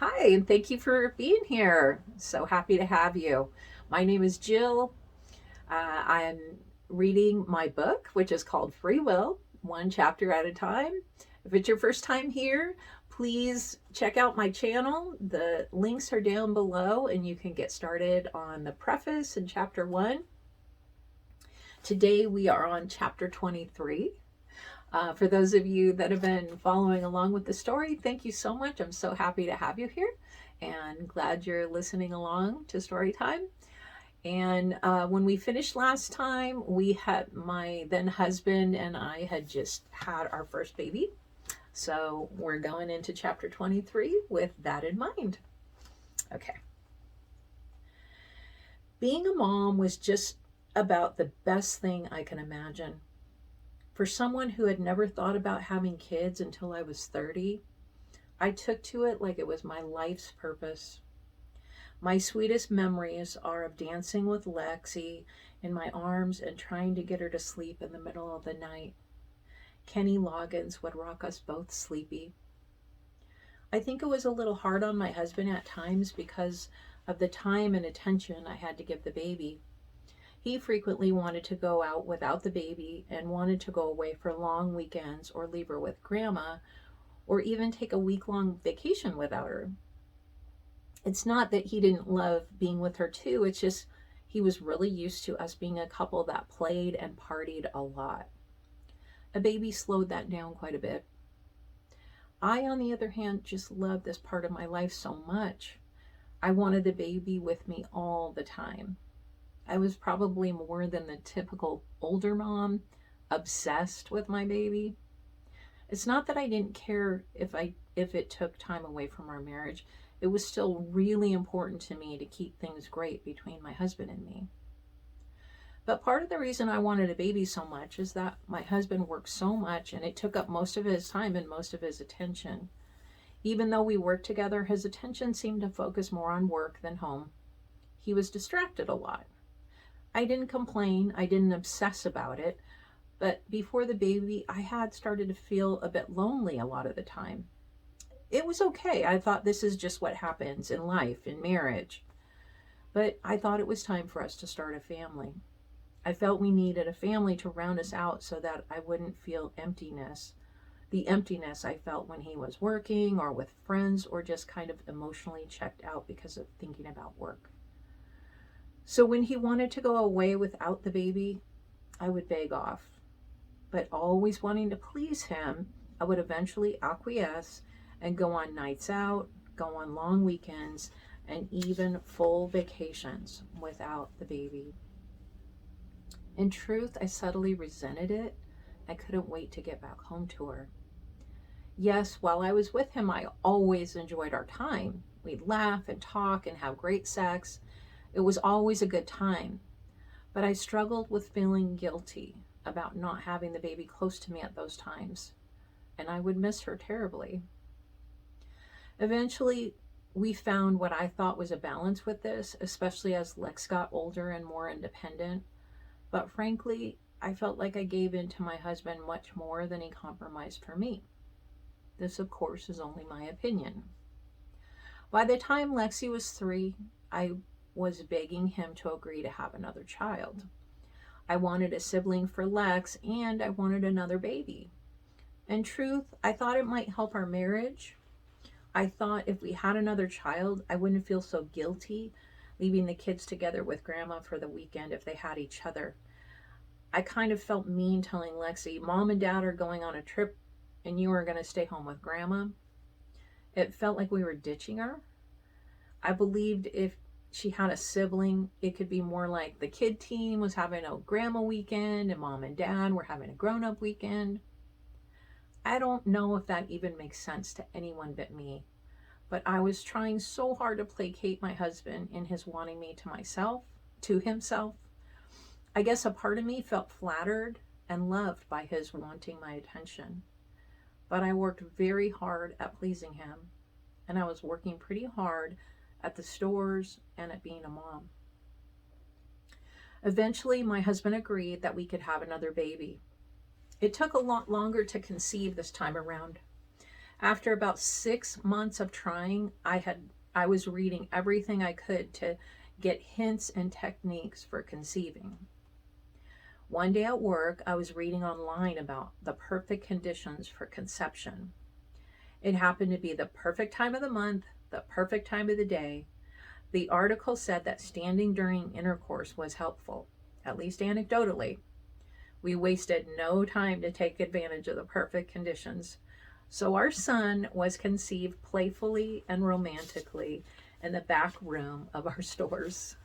Hi, and thank you for being here. So happy to have you. My name is Jill. I'm reading my book, which is called Freewill, one chapter at a time. If it's your first time here, please check out my channel. The links are down below, and you can get started on the preface in chapter 1. Today, we are on chapter 23. For those of you that have been following along with the story, thank you so much. I'm so happy to have you here and glad you're listening along to Storytime. And when we finished last time, we had my then husband and I had just had our first baby. So we're going into chapter 23 with that in mind. Okay. Being a mom was just about the best thing I can imagine. For someone who had never thought about having kids until I was 30, I took to it like it was my life's purpose. My sweetest memories are of dancing with Lexi in my arms and trying to get her to sleep in the middle of the night. Kenny Loggins would rock us both sleepy. I think it was a little hard on my husband at times because of the time and attention I had to give the baby. He frequently wanted to go out without the baby and wanted to go away for long weekends or leave her with grandma or even take a week-long vacation without her. It's not that he didn't love being with her too, it's just he was really used to us being a couple that played and partied a lot. A baby slowed that down quite a bit. I, on the other hand, just loved this part of my life so much. I wanted the baby with me all the time. I was probably more than the typical older mom, obsessed with my baby. It's not that I didn't care if it took time away from our marriage. It was still really important to me to keep things great between my husband and me. But part of the reason I wanted a baby so much is that my husband worked so much and it took up most of his time and most of his attention. Even though we worked together, his attention seemed to focus more on work than home. He was distracted a lot. I didn't complain, I didn't obsess about it, but before the baby, I had started to feel a bit lonely a lot of the time. It was okay. I thought this is just what happens in life, in marriage. But I thought it was time for us to start a family. I felt we needed a family to round us out so that I wouldn't feel emptiness. The emptiness I felt when he was working or with friends or just kind of emotionally checked out because of thinking about work. So when he wanted to go away without the baby, I would beg off. But always wanting to please him, I would eventually acquiesce and go on nights out, go on long weekends, and even full vacations without the baby. In truth, I subtly resented it. I couldn't wait to get back home to her. Yes, while I was with him, I always enjoyed our time. We'd laugh and talk and have great sex. It was always a good time. But I struggled with feeling guilty about not having the baby close to me at those times. And I would miss her terribly. Eventually, we found what I thought was a balance with this, especially as Lex got older and more independent. But frankly, I felt like I gave in to my husband much more than he compromised for me. This, of course, is only my opinion. By the time Lexi was 3, I was begging him to agree to have another child. I wanted a sibling for Lex and I wanted another baby. In truth, I thought it might help our marriage. I thought if we had another child, I wouldn't feel so guilty leaving the kids together with grandma for the weekend if they had each other. I kind of felt mean telling Lexi, Mom and Dad are going on a trip and you are going to stay home with grandma. It felt like we were ditching her. I believed if she had a sibling, it could be more like the kid team was having a grandma weekend and Mom and Dad were having a grown-up weekend. I don't know if that even makes sense to anyone but me, but I was trying so hard to placate my husband in his wanting me to himself. I guess a part of me felt flattered and loved by his wanting my attention. But I worked very hard at pleasing him, and I was working pretty hard at the stores and at being a mom. Eventually, my husband agreed that we could have another baby. It took a lot longer to conceive this time around. After about 6 months of trying, I was reading everything I could to get hints and techniques for conceiving. One day at work, I was reading online about the perfect conditions for conception. It happened to be the perfect time of the month, the perfect time of the day. The article said that standing during intercourse was helpful, at least anecdotally. We wasted no time to take advantage of the perfect conditions. So our son was conceived playfully and romantically in the back room of our stores.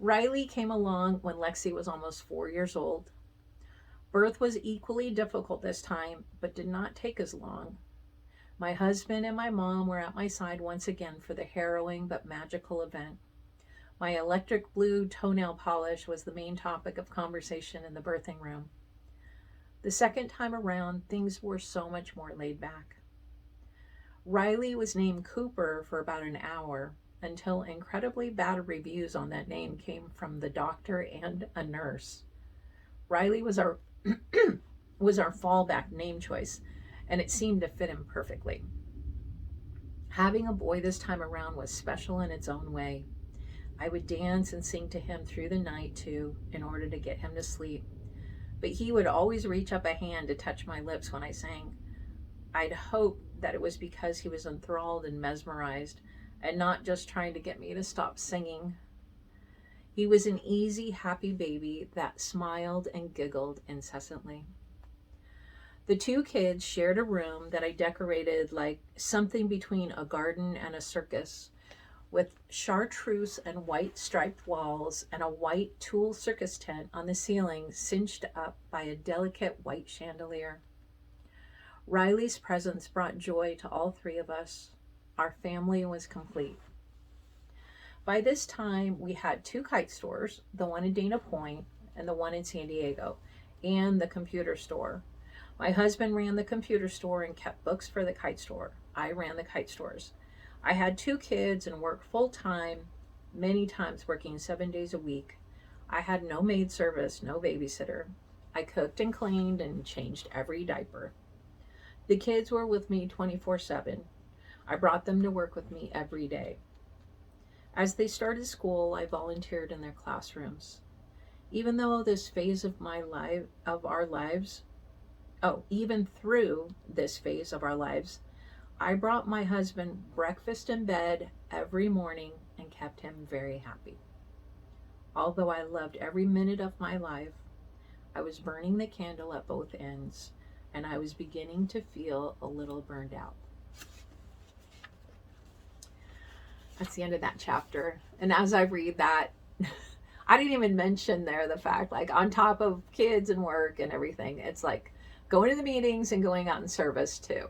Riley came along when Lexi was almost 4 years old. Birth was equally difficult this time, but did not take as long. My husband and my mom were at my side once again for the harrowing but magical event. My electric blue toenail polish was the main topic of conversation in the birthing room. The second time around, things were so much more laid back. Riley was named Cooper for about an hour until incredibly bad reviews on that name came from the doctor and a nurse. Riley was our was our fallback name choice, and it seemed to fit him perfectly. Having a boy this time around was special in its own way. I would dance and sing to him through the night too, in order to get him to sleep. But he would always reach up a hand to touch my lips when I sang. I'd hope that it was because he was enthralled and mesmerized, and not just trying to get me to stop singing. He was an easy, happy baby that smiled and giggled incessantly. The two kids shared a room that I decorated like something between a garden and a circus, with chartreuse and white striped walls and a white tulle circus tent on the ceiling cinched up by a delicate white chandelier. Riley's presence brought joy to all three of us. Our family was complete. By this time, we had two kite stores, the one in Dana Point and the one in San Diego, and the computer store. My husband ran the computer store and kept books for the kite store. I ran the kite stores. I had two kids and worked full time, many times working 7 days a week. I had no maid service, no babysitter. I cooked and cleaned and changed every diaper. The kids were with me 24/7. I brought them to work with me every day. As they started school, I volunteered in their classrooms. Even though this phase of our lives, even through this phase of our lives, I brought my husband breakfast in bed every morning and kept him very happy. Although I loved every minute of my life, I was burning the candle at both ends, and I was beginning to feel a little burned out. That's the end of that chapter. And as I read that, I didn't even mention there the fact, like, on top of kids and work and everything, it's like going to the meetings and going out in service too.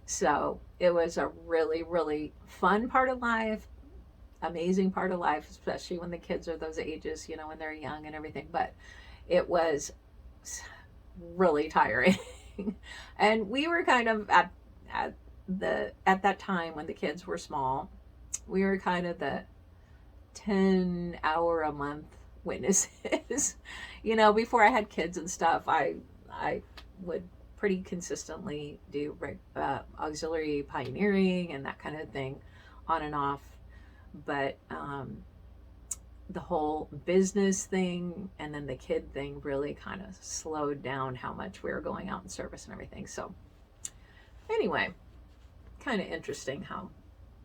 So it was a really, really fun part of life, amazing part of life, especially when the kids are those ages, when they're young and everything. But it was really tiring. And we were kind of at that time when the kids were small, we were kind of the 10-hour a month witnesses. Before I had kids and stuff, I would pretty consistently do auxiliary pioneering and that kind of thing on and off. But the whole business thing and then the kid thing really kind of slowed down how much we were going out in service and everything. So anyway, kind of interesting how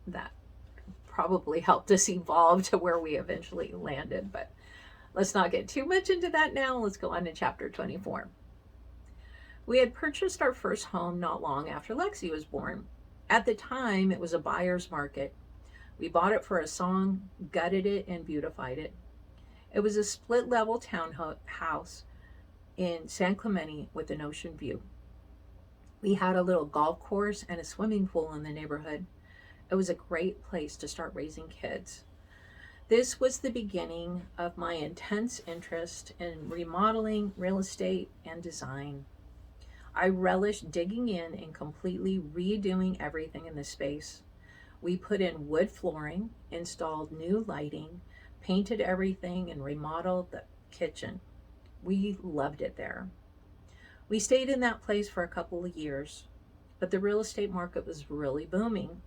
that probably helped us evolve to where we eventually landed. But let's not get too much into that now. Let's go on to chapter 24. We had purchased our first home not long after Lexi was born. At the time, it was a buyer's market. We bought it for a song, gutted it, and beautified it. It was a split-level townhouse in San Clemente with an ocean view. We had a little golf course and a swimming pool in the neighborhood. It was a great place to start raising kids. This was the beginning of my intense interest in remodeling, real estate, and design. I relished digging in and completely redoing everything in the space. We put in wood flooring, installed new lighting, painted everything, and remodeled the kitchen. We loved it there. We stayed in that place for a couple of years. but the real estate market was really booming.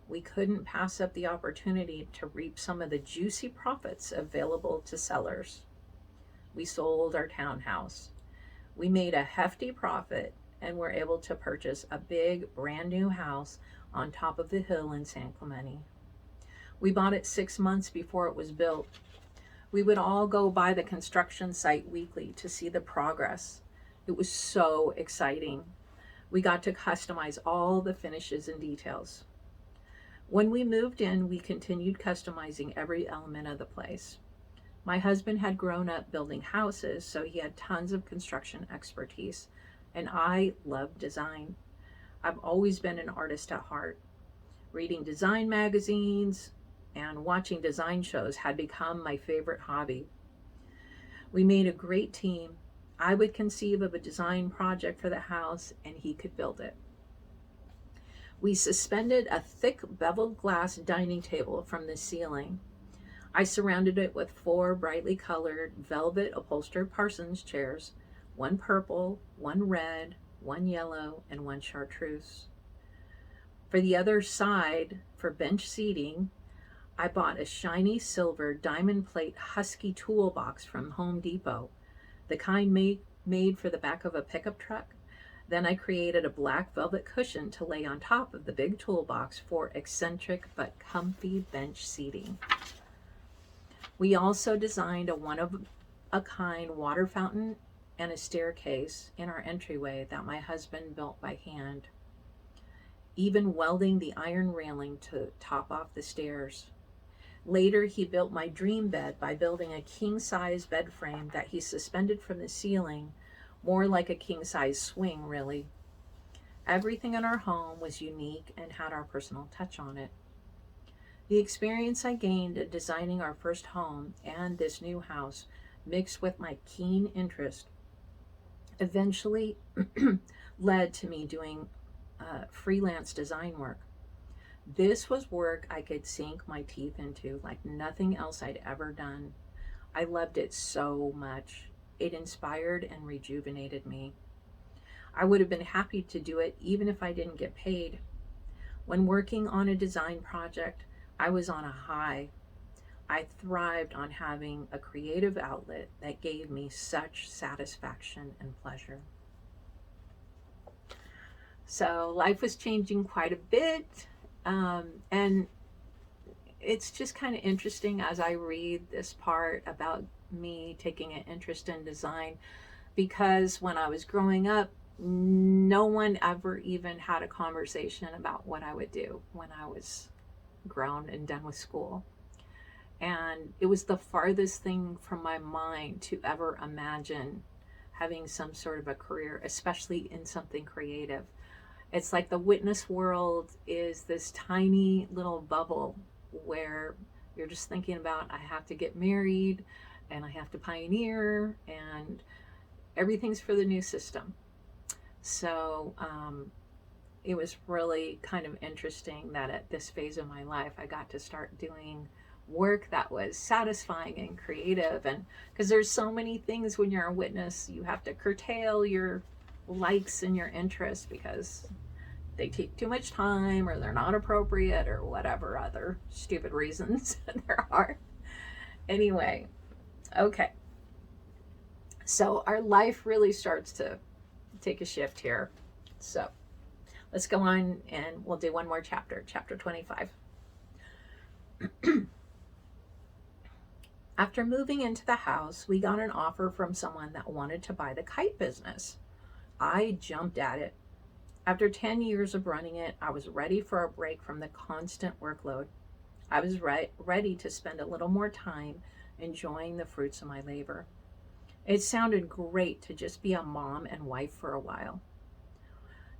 We couldn't pass up the opportunity to reap some of the juicy profits available to sellers. We sold our townhouse. We made a hefty profit and were able to purchase a big brand new house on top of the hill in San Clemente. We bought it 6 months before it was built. We would all go by the construction site weekly to see the progress. It was so exciting. We got to customize all the finishes and details. When we moved in, we continued customizing every element of the place. My husband had grown up building houses, so he had tons of construction expertise, and I loved design. I've always been an artist at heart. Reading design magazines and watching design shows had become my favorite hobby. We made a great team. I would conceive of a design project for the house, and he could build it. We suspended a thick beveled glass dining table from the ceiling. I surrounded it with 4 brightly colored velvet upholstered Parsons chairs, 1 purple, 1 red, 1 yellow, and 1 chartreuse. For the other side, for bench seating, I bought a shiny silver diamond plate Husky toolbox from Home Depot, the kind made for the back of a pickup truck. Then I created a black velvet cushion to lay on top of the big toolbox for eccentric but comfy bench seating. We also designed a one-of-a-kind water fountain and a staircase in our entryway that my husband built by hand, even welding the iron railing to top off the stairs. Later, he built my dream bed by building a king-size bed frame that he suspended from the ceiling, more like a king-size swing, really. Everything in our home was unique and had our personal touch on it. The experience I gained in designing our first home and this new house, mixed with my keen interest, eventually led to me doing freelance design work. This was work I could sink my teeth into like nothing else I'd ever done. I loved it so much. It inspired and rejuvenated me. I would have been happy to do it even if I didn't get paid. When working on a design project, I was on a high. I thrived on having a creative outlet that gave me such satisfaction and pleasure. So life was changing quite a bit, and it's just kind of interesting as I read this part about me taking an interest in design, because when I was growing up, no one ever even had a conversation about what I would do when I was grown and done with school. And it was the farthest thing from my mind to ever imagine having some sort of a career, especially in something creative. It's like the witness world is this tiny little bubble where you're just thinking about, I have to get married and I have to pioneer and everything's for the new system. So it was really kind of interesting that at this phase of my life, I got to start doing work that was satisfying and creative. And because there's so many things when you're a witness, you have to curtail your likes and your interests because they take too much time or they're not appropriate or whatever other stupid reasons there are. Anyway, okay. So our life really starts to take a shift here. So let's go on and we'll do one more chapter, chapter 25. After moving into the house, we got an offer from someone that wanted to buy the kite business. I jumped at it. After 10 years of running it, I was ready for a break from the constant workload. I was ready to spend a little more time enjoying the fruits of my labor. It sounded great to just be a mom and wife for a while.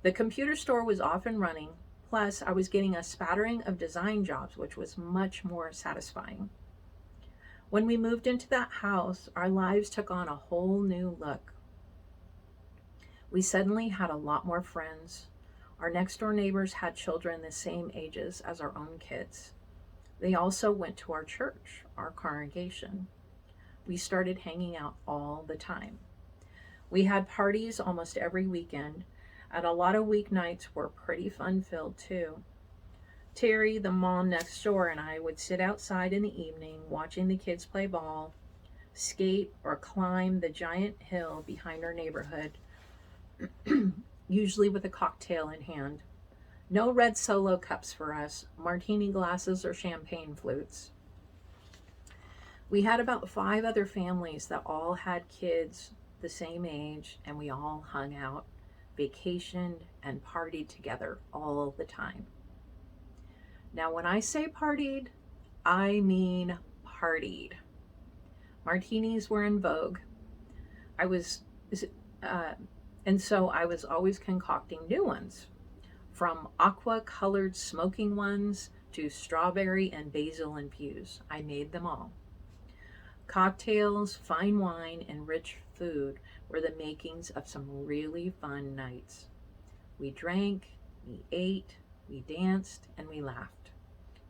The computer store was off and running, plus I was getting a spattering of design jobs, which was much more satisfying. When we moved into that house, our lives took on a whole new look. We suddenly had a lot more friends. Our next door neighbors had children the same ages as our own kids. They also went to our church, our congregation. We started hanging out all the time. We had parties almost every weekend. And a lot of weeknights were pretty fun filled too. Terry, the mom next door, and I would sit outside in the evening watching the kids play ball, skate, or climb the giant hill behind our neighborhood, usually with a cocktail in hand. No red solo cups for us, martini glasses, or champagne flutes. We had about 5 other families that all had kids the same age, and we all hung out, vacationed, and partied together all the time. Now, when I say partied, I mean partied. Martinis were in vogue. I was, uh, and so I was always concocting new ones, from aqua colored smoking ones to strawberry and basil infused. I made them all. Cocktails, fine wine, and rich food were the makings of some really fun nights. We drank, we ate, we danced, and we laughed.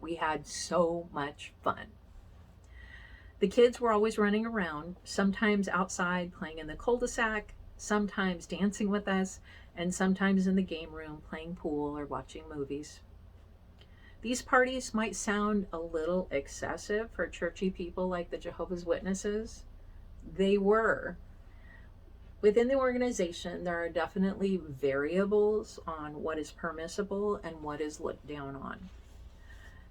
We had so much fun. The kids were always running around, sometimes outside playing in the cul-de-sac, sometimes dancing with us, and sometimes in the game room playing pool or watching movies. These parties might sound a little excessive for churchy people like the Jehovah's Witnesses. They were. Within the organization, there are definitely variables on what is permissible and what is looked down on.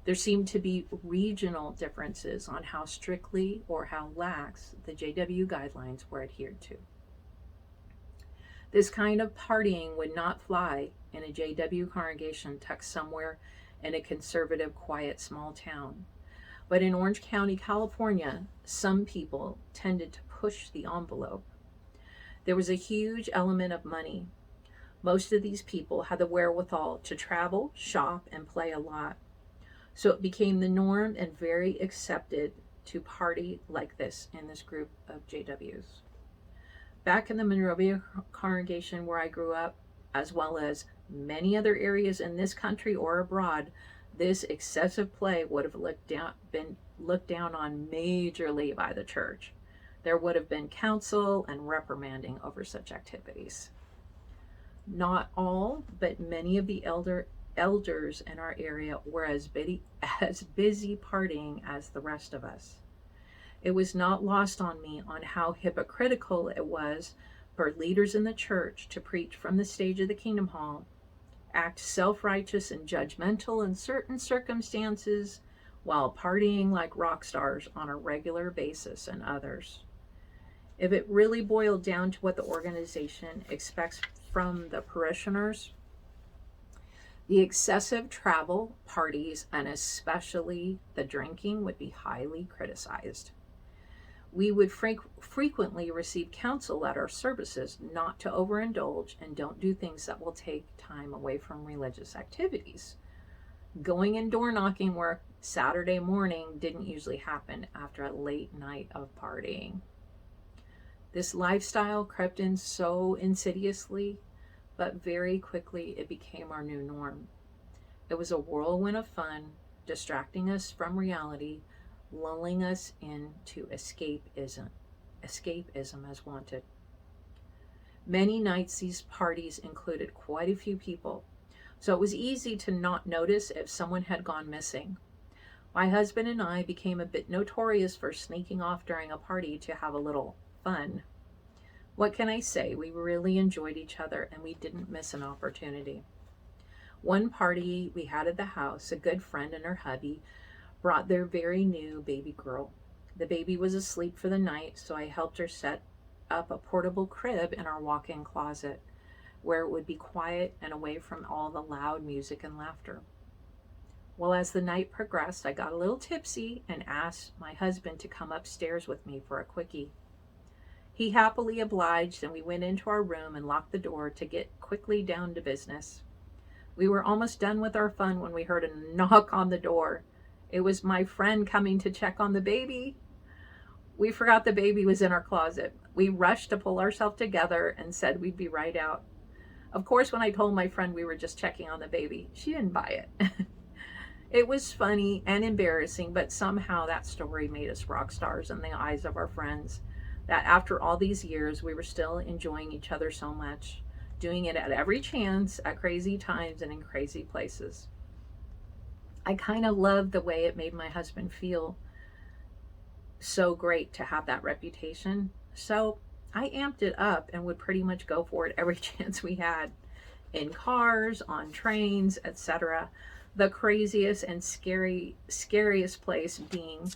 There seem to be regional differences on how strictly or how lax the JW guidelines were adhered to. This kind of partying would not fly in a JW congregation tucked somewhere in a conservative, quiet, small town. But in Orange County, California, some people tended to push the envelope. There was a huge element of money. Most of these people had the wherewithal to travel, shop, and play a lot. So it became the norm and very accepted to party like this in this group of JWs. Back in the Monrovia congregation where I grew up, as well as many other areas in this country or abroad, this excessive play would have been looked down on majorly by the church. There would have been counsel and reprimanding over such activities. Not all, but many of the elders in our area were as busy partying as the rest of us. It was not lost on me on how hypocritical it was for leaders in the church to preach from the stage of the Kingdom Hall, act self-righteous and judgmental in certain circumstances, while partying like rock stars on a regular basis in others. If it really boiled down to what the organization expects from the parishioners, the excessive travel, parties, and especially the drinking would be highly criticized. We would frequently receive counsel at our services not to overindulge and don't do things that will take time away from religious activities. Going and door knocking work Saturday morning didn't usually happen after a late night of partying. This lifestyle crept in so insidiously, but very quickly it became our new norm. It was a whirlwind of fun, distracting us from reality, lulling us into escapism as wanted. Many nights these parties included quite a few people, so it was easy to not notice if someone had gone missing. My husband and I became a bit notorious for sneaking off during a party to have a little fun. What can I say? We really enjoyed each other and we didn't miss an opportunity. One party we had at the house, a good friend and her hubby brought their very new baby girl. The baby was asleep for the night, so I helped her set up a portable crib in our walk-in closet where it would be quiet and away from all the loud music and laughter. Well, as the night progressed, I got a little tipsy and asked my husband to come upstairs with me for a quickie. He happily obliged, and we went into our room and locked the door to get quickly down to business. We were almost done with our fun when we heard a knock on the door. It was my friend coming to check on the baby. We forgot the baby was in our closet. We rushed to pull ourselves together and said we'd be right out. Of course, when I told my friend we were just checking on the baby, she didn't buy it. It was funny and embarrassing, but somehow that story made us rock stars in the eyes of our friends. That after all these years, we were still enjoying each other so much, doing it at every chance, at crazy times, and in crazy places. I kind of loved the way it made my husband feel so great to have that reputation. So I amped it up and would pretty much go for it every chance we had, in cars, on trains, etc. The craziest and scariest place being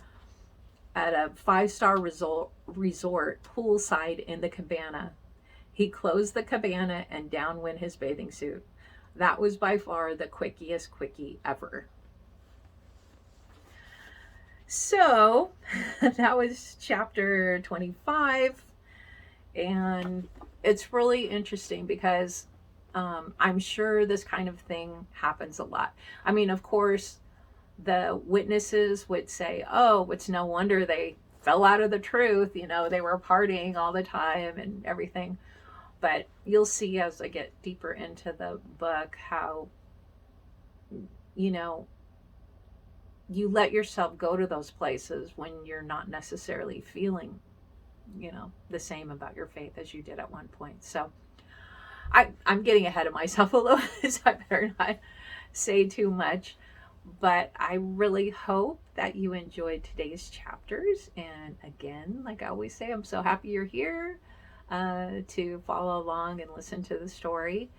at a 5-star resort poolside in the cabana. He closed the cabana and down went his bathing suit. That was by far the quickiest quickie ever. So that was chapter 25. And it's really interesting because I'm sure this kind of thing happens a lot. I mean, of course, the witnesses would say, oh, it's no wonder they fell out of the truth. You know, they were partying all the time and everything. But you'll see as I get deeper into the book how, you know, you let yourself go to those places when you're not necessarily feeling, you know, the same about your faith as you did at one point. So I'm getting ahead of myself a little, so I better not say too much. But I really hope that you enjoyed today's chapters. And again, like I always say, I'm so happy you're here to follow along and listen to the story.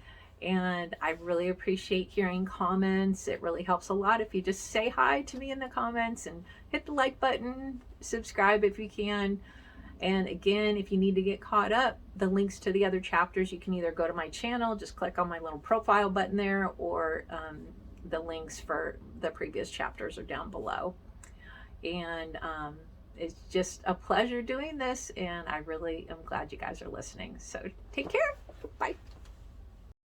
And I really appreciate hearing comments. It really helps a lot if you just say hi to me in the comments and hit the like button, subscribe if you can. And again, if you need to get caught up, the links to the other chapters, you can either go to my channel, just click on my little profile button there, or the links for the previous chapters are down below. And it's just a pleasure doing this, and I really am glad you guys are listening. So take care. Bye.